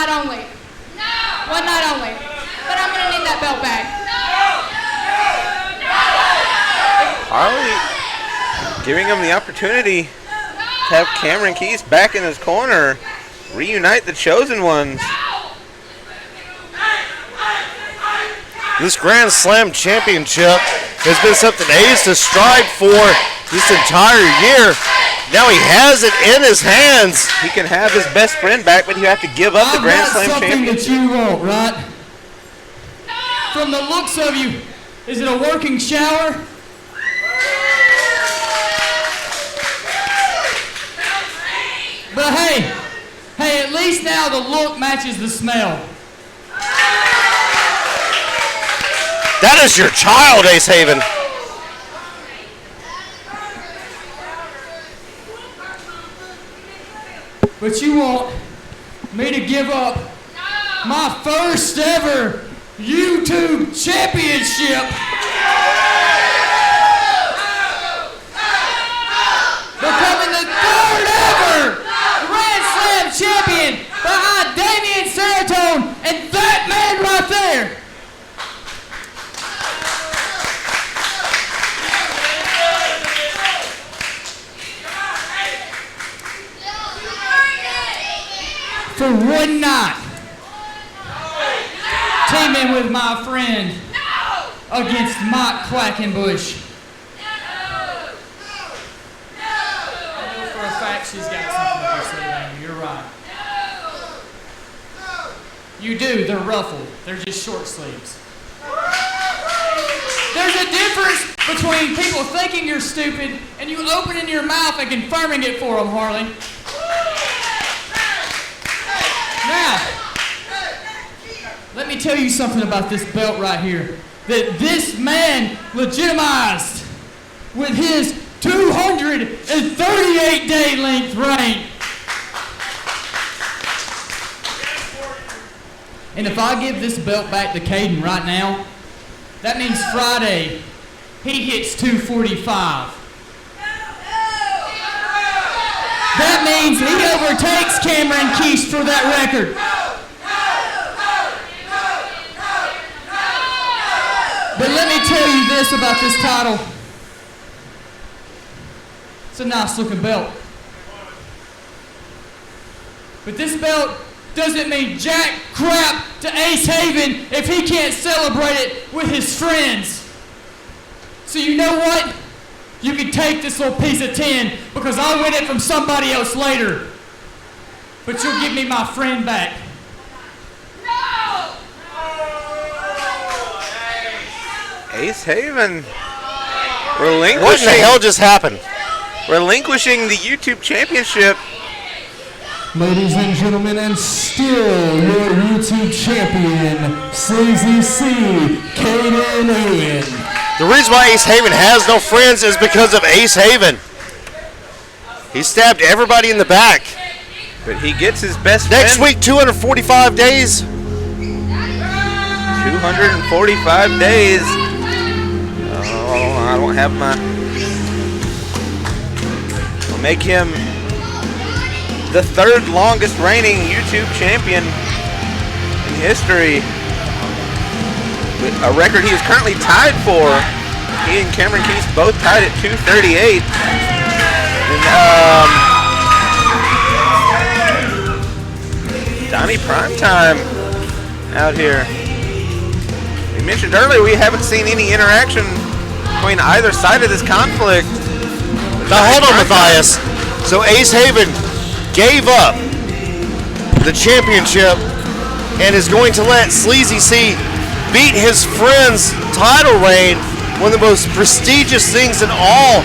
night only. No. One night only. But I'm going to need that belt back. Harley giving him the opportunity to have Cameron Keys back in his corner. Reunite the Chosen Ones. This Grand Slam championship has been something Ace has strived for this entire year. Now he has it in his hands. He can have his best friend back, but you have to give up the Grand Slam championship. I've got something that you want, right? From the looks of you, is it a working shower? But hey, at least now the look matches the smell. That is your child, Ace Haven. But you want me to give up my first ever YouTube championship? Becoming the third ever Grand Slam champion behind Damian Seratone and that man right there. For one night, teaming with my friend against Mike Quackenbush. I know for a fact she's got something up her sleeve, Amy. You're right. You do. They're ruffled. They're just short sleeves. There's a difference between people thinking you're stupid and you opening your mouth and confirming it for them, Harley. Now, let me tell you something about this belt right here that this man legitimized with his 238-day length reign. And if I give this belt back to Caden right now, that means Friday he hits 245. That means he overtakes Cameron Keys for that record. But let me tell you this about this title. It's a nice looking belt. But this belt doesn't mean jack crap to Ace Haven if he can't celebrate it with his friends. So you know what? You can take this little piece of tin because I'll win it from somebody else later. But you'll give me my friend back. No! Ace Haven relinquishing. What in the hell just happened? Relinquishing the YouTube championship. Ladies and gentlemen, and still your YouTube champion, Sleazy C, Caden Owen. The reason why Ace Haven has no friends is because of Ace Haven. He stabbed everybody in the back. But he gets his best Next friend. week, 245 days. 245 days. Oh, I don't have my... I'll make him the third longest reigning YouTube champion in history. With a record he is currently tied for. He and Cameron Keys both tied at 238. And Donnie Primetime out here. We mentioned earlier we haven't seen any interaction between either side of this conflict. Now hold on, Matthias. So Ace Haven gave up the championship and is going to let Sleazy C beat his friend's title reign, one of the most prestigious things in all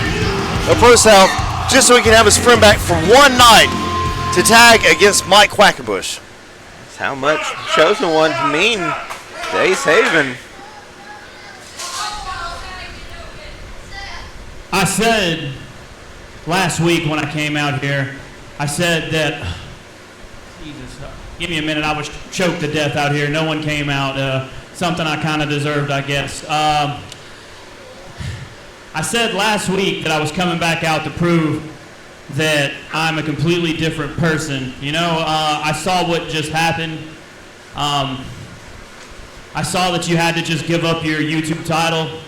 of Pro South, just so he can have his friend back for one night to tag against Mike Quackenbush. That's how much Chosen Ones mean to Ace Haven. I said last week when I came out here, I said that, Jesus, give me a minute, I was choked to death out here. No one came out. Something I kind of deserved, I guess. I said last week that I was coming back out to prove that I'm a completely different person. You know, I saw what just happened. I saw that you had to just give up your YouTube title.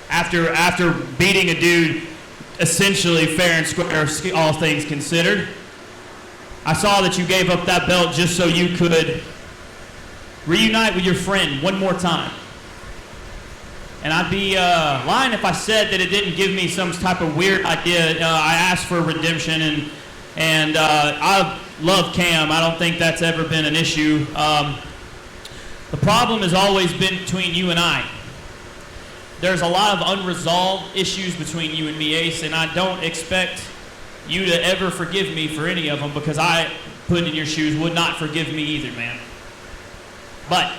After beating a dude essentially fair and square, all things considered, I saw that you gave up that belt just so you could reunite with your friend one more time. And I'd be lying if I said that it didn't give me some type of weird idea. I asked for redemption, and I love Cam. I don't think that's ever been an issue. The problem has always been between you and I. There's a lot of unresolved issues between you and me, Ace, and I don't expect you to ever forgive me for any of them, because I, put in your shoes, would not forgive me either, man. But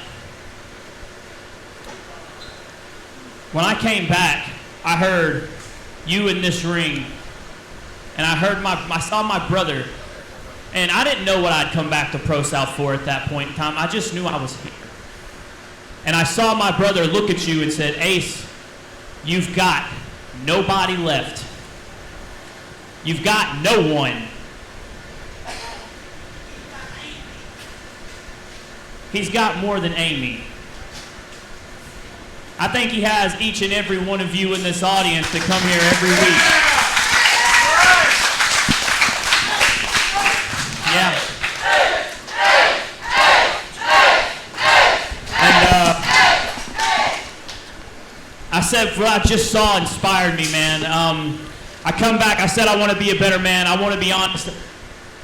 when I came back, I heard you in this ring, and I saw my brother, and I didn't know what I'd come back to Pro South for at that point in time. I just knew I was here. And I saw my brother look at you and said, Ace, you've got nobody left. You've got no one. He's got more than Amy. I think he has each and every one of you in this audience to come here every week. Yeah. I said what I just saw inspired me, man. I come back, I said I want to be a better man. I want to be honest.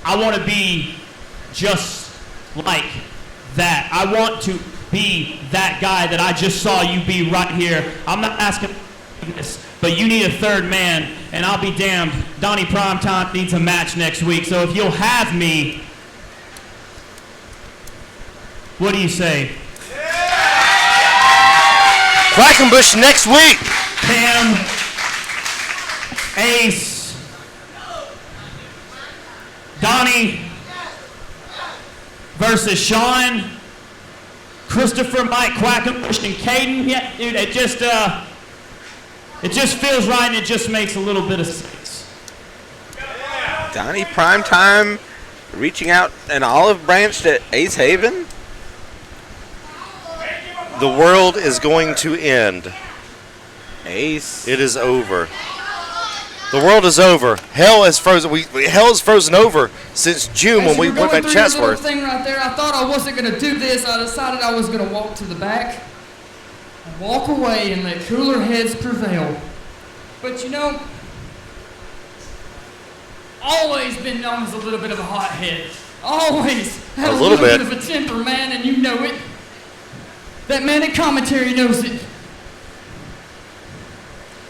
I want to be just like that. I want to be that guy that I just saw you be right here. I'm not asking this, but you need a third man, and I'll be damned. Donnie Primetime needs a match next week, so if you'll have me, what do you say? Quackenbush next week. Cam, Ace, Donnie versus Sean, Christopher, Mike Quackenbush, and Caden. Yeah, dude, it just feels right, and it just makes a little bit of sense. Donnie Primetime reaching out an olive branch to Ace Haven. The world is going to end. Ace. It is over. The world is over. Hell is frozen. Hell is frozen over since June when we went back to Chatsworth. Thing right there, I thought I wasn't going to do this. I decided I was going to walk to the back and walk away and let cooler heads prevail. But you know, always been known as a little bit of a hothead. Always had a little bit of a temper, man, and you know it. That man in commentary knows it.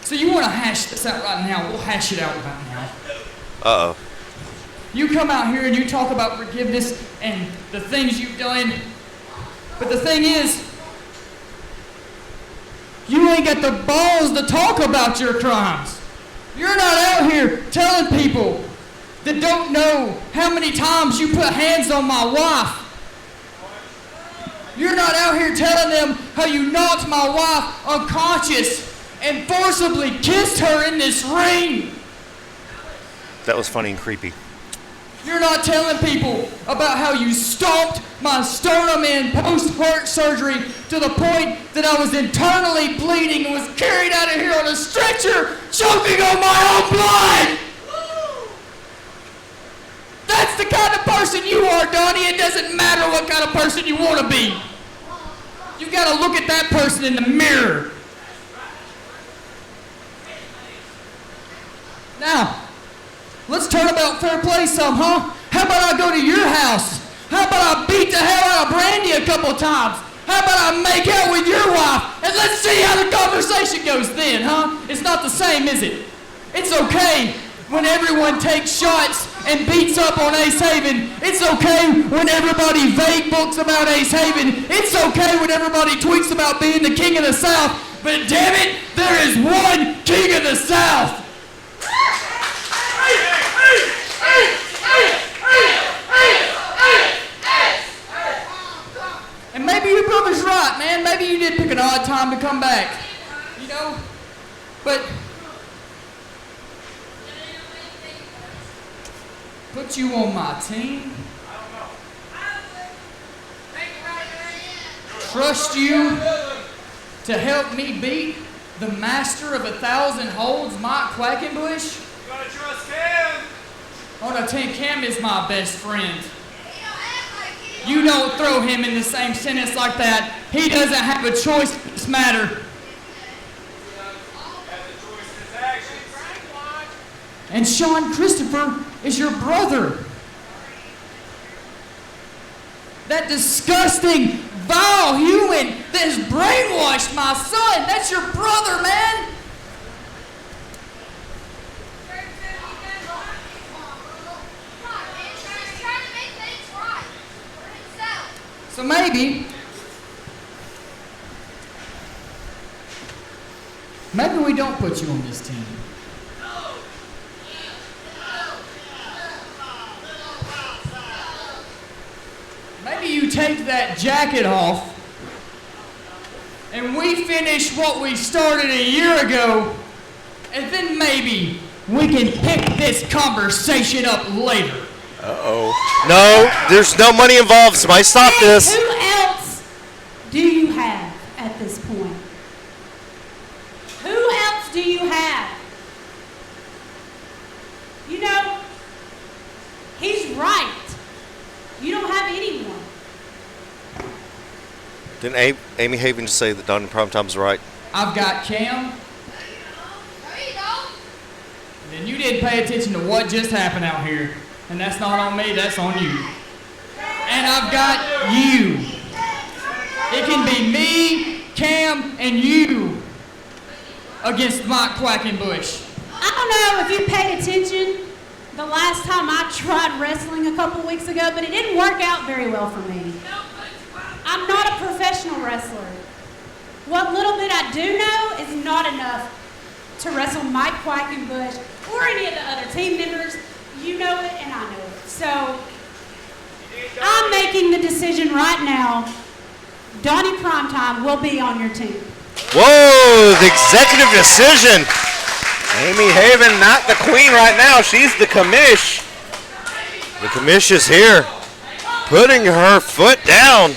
So you want to hash this out right now? We'll hash it out right now. Uh-oh. You come out here and you talk about forgiveness and the things you've done. But the thing is, you ain't got the balls to talk about your crimes. You're not out here telling people that don't know how many times you put hands on my wife. You're not out here telling them how you knocked my wife unconscious and forcibly kissed her in this ring. That was funny and creepy. You're not telling people about how you stomped my sternum in post-heart surgery to the point that I was internally bleeding and was carried out of here on a stretcher, choking on my own blood. That's the kind of person you are, Donnie. It doesn't matter what kind of person you want to be. You got to look at that person in the mirror. Now, let's turn about fair play some, huh? How about I go to your house? How about I beat the hell out of Brandy a couple times? How about I make out with your wife? And let's see how the conversation goes then, huh? It's not the same, is it? It's okay when everyone takes shots and beats up on Ace Haven. It's okay when everybody vague books about Ace Haven. It's okay when everybody tweets about being the king of the South. But damn it, there is one king of the South. And maybe your brother's right, man. Maybe you did pick an odd time to come back. You know? But put you on my team. Trust you to help me beat the master of 1,000 holds, Mike Quackenbush. You gotta trust Cam. Oh no, Cam is my best friend. You don't throw him in the same sentence like that. He doesn't have a choice in this matter. And Sean Christopher is your brother. That disgusting, vile human that has brainwashed my son. That's your brother, man. So maybe we don't put you on this team. Maybe you take that jacket off and we finish what we started a year ago, and then maybe we can pick this conversation up later. Uh-oh. No, there's no money involved. Somebody stop Hey, this. who else do you have at this point? Who else do you have? You know, he's right. You don't have anyone. Didn't Amy Haven just say that Donnie Primetime's right? I've got Cam. And you didn't pay attention to what just happened out here. And that's not on me, that's on you. And I've got you. It can be me, Cam, and you against Mike Quackenbush. I don't know if you paid attention the last time I tried wrestling a couple weeks ago, but it didn't work out very well for me. I'm not a professional wrestler. What little bit I do know is not enough to wrestle Mike Quackenbush or any of the other team members. You know it and I know it. So I'm making the decision right now. Donnie Primetime will be on your team. Whoa, the executive decision. Amy Haven, not the queen right now. She's the commish. The commish is here, putting her foot down.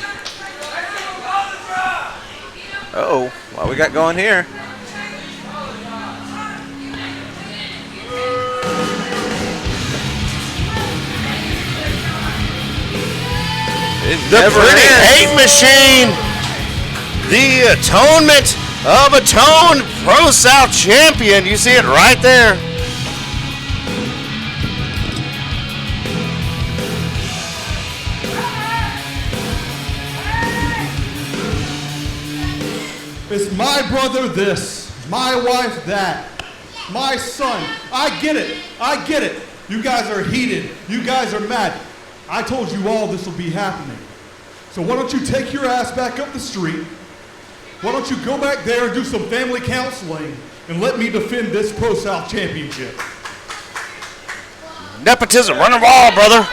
Uh-oh. What we got going here? The pretty hate machine. The atonement of Atone Pro South champion. You see it right there. It's my brother this, my wife that, my son. I get it. I get it. You guys are heated. You guys are mad. I told you all this will be happening. So why don't you take your ass back up the street? Why don't you go back there and do some family counseling and let me defend this Pro South Championship? Nepotism, running raw, brother.